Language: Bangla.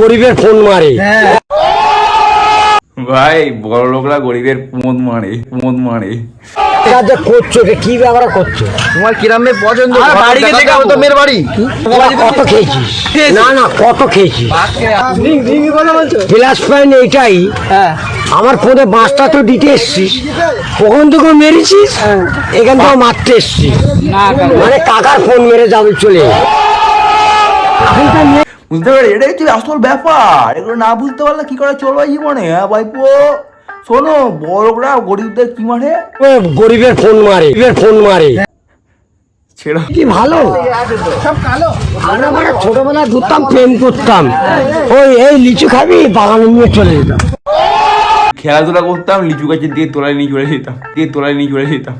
গরিবের ফোন মারে ভাই, বড় লোকরা গরিবের মদ মারে। করছো কি ব্যবহার করছো? তোমার কিরাম পছন্দ? মেয়ের বাড়ি কত খেয়েছিস? না না, কত খেয়েছিস? প্লাস পয়েন্ট এইটাই, আমার ফোনে বাঁশটা তো দিতে এসছিস, ওখান থেকে মেরেছিস, এখান থেকে মারতে এসছিস, মানে কাকার ফোন মেরে যাবে চলে। বুঝতে পারি, এটাই হচ্ছে আসল ব্যাপার। এগুলো না বুঝতে পারলে কি করে চলবে জীবনে? হ্যাঁ ভাইপো, শোনো, বড়রা গরিবদের কি মারে? গরিবের ফোন মারে। কি ভালো, আমরা ছোটবেলায় ঘুরতাম, প্রেম করতাম, ওই এই লিচু খাবি, বাগানে নিয়ে চলে যেতাম, খেলাধুলা করতাম, লিচু গাছের দিয়ে তোলায় নিয়ে চলে যেতাম।